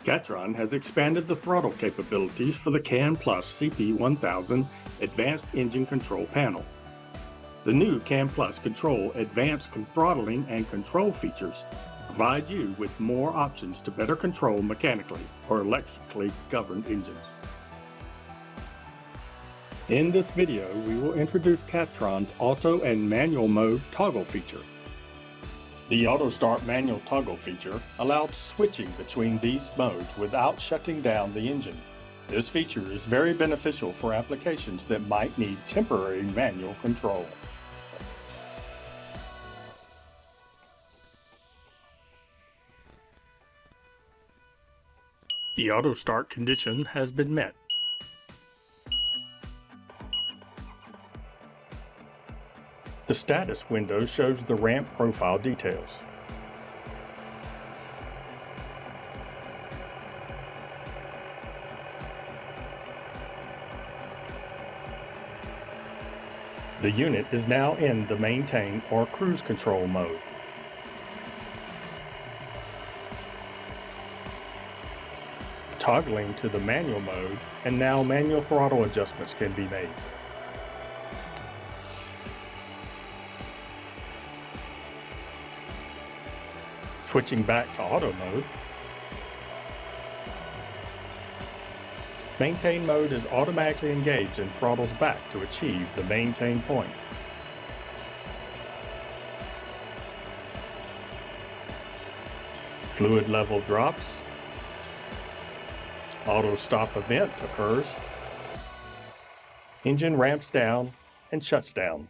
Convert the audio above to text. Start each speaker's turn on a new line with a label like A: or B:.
A: Cattron has expanded the throttle capabilities for the CANplus CP1000 Advanced Engine Control Panel. The new CANplus Control Advanced Throttling and Control features provide you with more options to better control mechanically or electrically governed engines. In this video, we will introduce Cattron's Auto and Manual Mode toggle feature. The Autostart-Manual Toggle feature allows switching between these modes without shutting down the engine. This feature is very beneficial for applications that might need temporary manual control. The auto start condition has been met. The status window shows the ramp profile details. The unit is now in the maintain or cruise control mode. Toggling to the manual mode, and now manual throttle adjustments can be made. Switching back to auto mode, maintain mode is automatically engaged and throttles back to achieve the maintain point. Fluid level drops. Auto stop event occurs. Engine ramps down and shuts down.